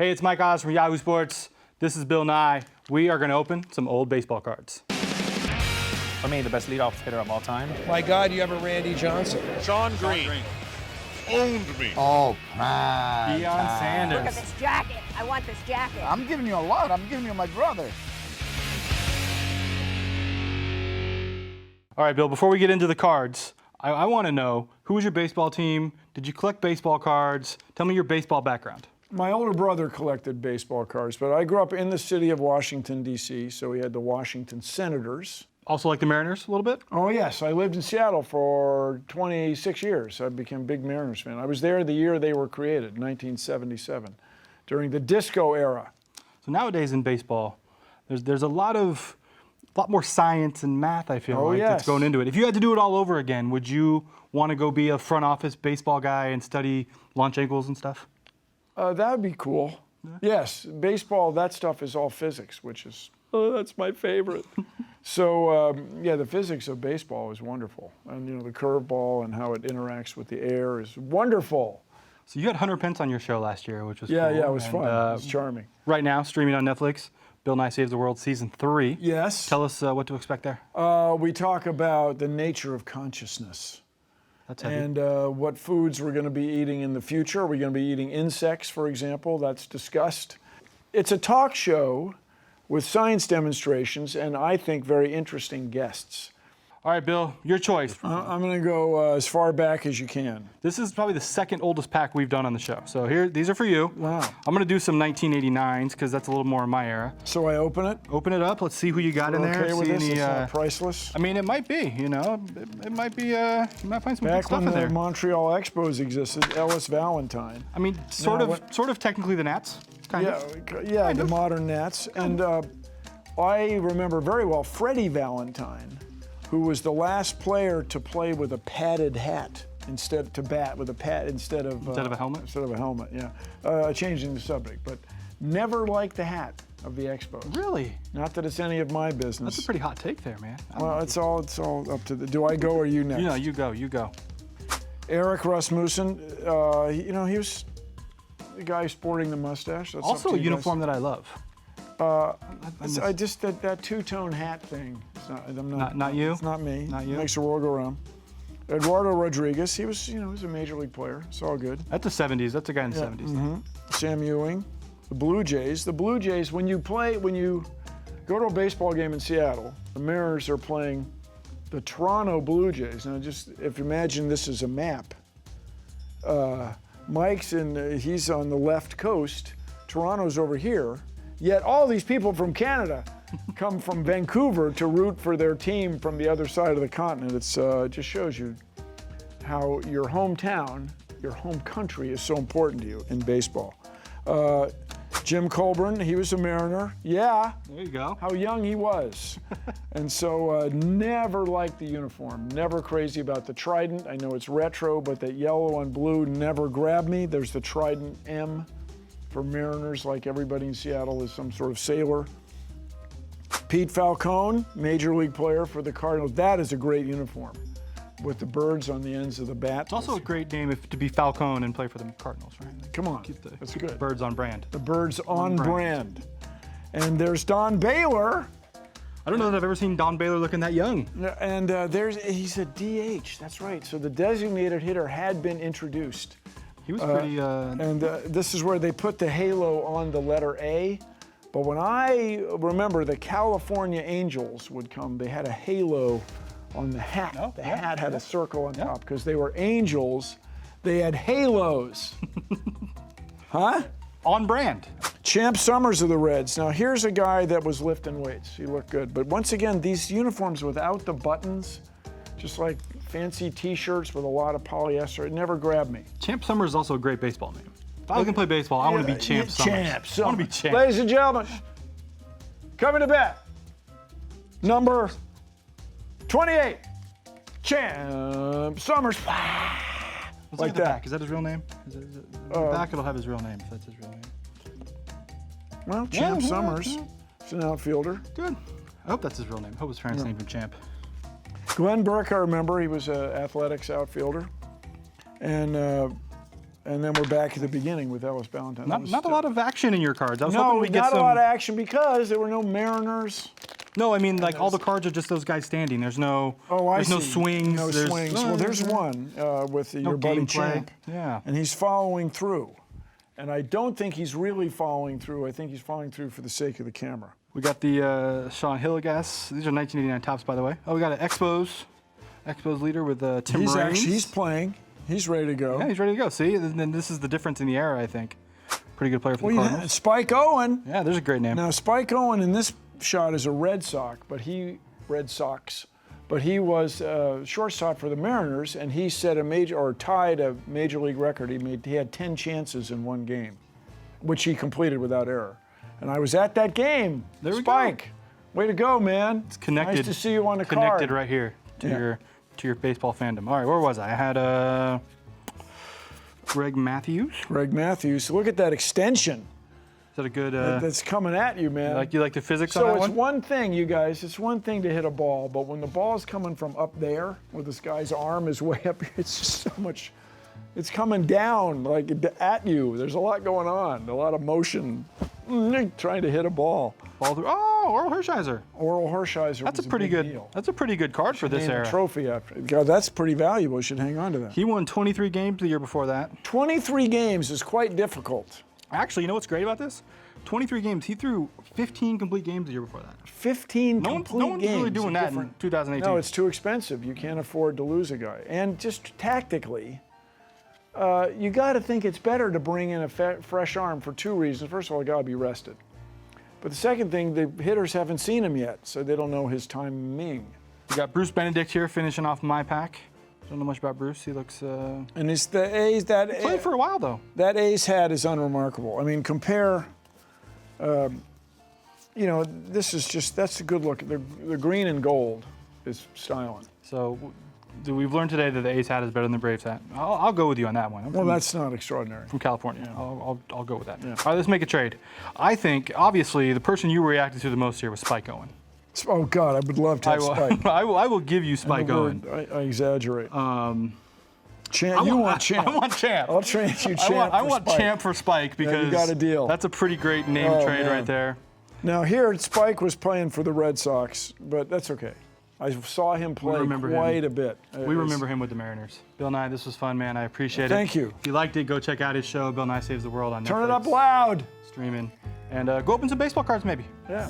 Hey, it's Mike Oz from Yahoo Sports. This is Bill Nye. We are going to open some old baseball cards. For me, the best leadoff hitter of all time. My God, you have a Randy Johnson. Sean Green. Owned me. Oh, prime Deion time. Sanders. Look at this jacket. I want this jacket. I'm giving you a lot. I'm giving you my brother. All right, Bill, before we get into the cards, I want to know, who was your baseball team? Did you collect baseball cards? Tell me your baseball background. My older brother collected baseball cards, but I grew up in the city of Washington, D.C., so we had the Washington Senators. Also like the Mariners a little bit? Oh, yes. I lived in Seattle for 26 years. I became a big Mariners fan. I was there the year they were created, 1977, during the disco era. So nowadays in baseball, there's a lot more science and math, I feel like, that's going into it. If you had to do it all over again, would you want to go be a front office baseball guy and study launch angles and stuff? That would be cool. Yeah. Yes, baseball, that stuff is all physics, which is, that's my favorite. So, yeah, the physics of baseball is wonderful. And, you know, the curveball and how it interacts with the air is wonderful. So you had Hunter Pence on your show last year, which was cool. Yeah, it was fun. It was charming. Right now, streaming on Netflix, Bill Nye Saves the World Season 3. Yes. Tell us what to expect there. We talk about the nature of consciousness. That's heavy. And what foods we're going to be eating in the future. Are we going to be eating insects, for example? That's discussed. It's a talk show with science demonstrations and, I think, very interesting guests. All right, Bill, your choice. I'm going to go as far back as you can. This is probably the second oldest pack we've done on the show. So here, these are for you. Wow. I'm going to do some 1989s because that's a little more in my era. So I open it? Open it up. Let's see who you got in there. Okay with see this? any, It's not priceless? I mean, it might be, you know. It might be, you might find some good Back stuff when in there. the Montreal Expos existed, Ellis Valentine. I mean, sort of technically the Nats. Kind of. The modern Nats. And I remember very well Freddie Valentine, who was the last player to play with a padded hat instead of a helmet. Instead of a helmet, yeah. Changing the subject, but never liked the hat of the Expos. Really? Not that it's any of my business. That's a pretty hot take there, man. Well, it's all up to the. Do I go or you next? No, you go. Eric Rasmussen, he was the guy sporting the mustache. That's also a uniform that I love. That two-tone hat thing. Not you. It's not me. Not you. Makes the world go round. Eduardo Rodriguez. He was a major league player. It's all good. That's the 70s. That's a guy in the 70s. Mm-hmm. Sam Ewing. The Blue Jays. The Blue Jays. When you go to a baseball game in Seattle, the Mariners are playing the Toronto Blue Jays. Now, just if you imagine this is a map. He's on the left coast. Toronto's over here. Yet all these people from Canada come from Vancouver to root for their team from the other side of the continent. It just shows you how your hometown, your home country is so important to you in baseball. Jim Colburn, he was a Mariner. Yeah. There you go. How young he was. And so never liked the uniform, never crazy about the Trident. I know it's retro, but that yellow and blue never grabbed me. There's the Trident M. For Mariners, like everybody in Seattle, is some sort of sailor. Pete Falcone, major league player for the Cardinals. That is a great uniform with the birds on the ends of the bat. It's also a great name to be Falcone and play for the Cardinals, right? Come on, that's good. Birds on brand. The birds on brand. And there's Don Baylor. I don't know that I've ever seen Don Baylor looking that young. And he's a DH. That's right. So the designated hitter had been introduced. He was pretty. This is where they put the halo on the letter A. But when I remember the California Angels would come, they had a halo on the hat. Oh, the hat had a circle on top because they were angels. They had halos. Huh? On brand. Champ Summers of the Reds. Now here's a guy that was lifting weights. He looked good. But once again, these uniforms without the buttons, just like fancy T-shirts with a lot of polyester, it never grabbed me. Champ Summers is also a great baseball name. If I was going to play baseball, I want to be Champ Summers. Champ Summers. I want to be Champ. Ladies and gentlemen, coming to bat, number 28, Champ Summers. Let's like look at the that. back. Is that his real name? The back, it'll have his real name, if that's his real name. Well, Champ Summers. He's an outfielder. Good. I hope that's his real name. I hope his parents named him Champ. Glenn Burke, I remember, he was an athletics outfielder. And And then we're back at the beginning with Ellis Ballantyne. Not a lot of action in your cards. I was No, hoping we get not some. a lot of action because there were no Mariners. No, I mean like all the cards are just those guys standing. There's no. Oh, I There's no see. swings. No there's, swings. Well, there's one with your buddy gameplay. Champ. Yeah. And he's following through. And I don't think he's really following through. I think he's following through for the sake of the camera. We got the Sean Hillegas. These are 1989 tops, by the way. Oh, we got an Expos leader with Tim Raines. He's playing. He's ready to go. Yeah, he's ready to go. See, and then this is the difference in the era, I think. Pretty good player for the Cardinals. Spike Owen. Yeah, there's a great name. Now, Spike Owen in this shot is a Red Sox, but he was shortstop for the Mariners, and he set tied a major league record. He had 10 chances in one game, which he completed without error. And I was at that game. There we Spike, way to go, man. It's connected. Nice to see you on the connected card. right here to your baseball fandom. All right, where was I? I had Greg Matthews. Greg Matthews. Look at that extension. Is that a good? That's coming at you, man. You like the physics So on that it's one? one thing, you guys, it's one thing to hit a ball, but when the ball is coming from up there, where this guy's arm is way up here, it's just so much, it's coming down like at you. There's a lot going on, a lot of motion, trying to hit a ball. Ball through. Oh, Oral Hershiser. Oral Hershiser That's was a pretty big good. deal. That's a pretty good card for this Named a era. trophy after. God, that's pretty valuable. You should hang on to that. He won 23 games the year before that. 23 games is quite difficult. Actually, you know what's great about this? 23 games. He threw 15 complete games the year before that. 15 No complete one's games. really doing that in Different- 2018. No, it's too expensive. You can't afford to lose a guy. And just tactically, you got to think it's better to bring in a fresh arm for two reasons. First of all, the guy will be rested. But the second thing, the hitters haven't seen him yet, so they don't know his timing. We got Bruce Benedict here finishing off my pack. Don't know much about Bruce. He looks. And it's the A's Played for a while though. that A's hat is unremarkable. I mean, compare. This is just that's a good look. The green and gold is styling. So we've learned today that the A's hat is better than the Braves hat. I'll go with you on that one. I'm Well, from, that's not extraordinary. from California. I'll go with that. Yeah. All right, let's make a trade. I think obviously the person you reacted to the most here was Spike Owen. Oh God, I would love to have Spike. I will give you Spike Owen. I exaggerate. Champ, I you want- want Champ. I want Champ. I'll trade you Champ. I want for Spike. Champ for Spike because you got a deal. That's a pretty great name Oh, trade man. right there. Now here, Spike was playing for the Red Sox, but that's okay. I saw him play remember him. quite a bit. We remember him with the Mariners. Bill Nye, this was fun, man. I appreciate it. Thank you. If you liked it, go check out his show, Bill Nye Saves the World on Netflix. Turn it up loud. Streaming. And go open some baseball cards maybe. Yeah.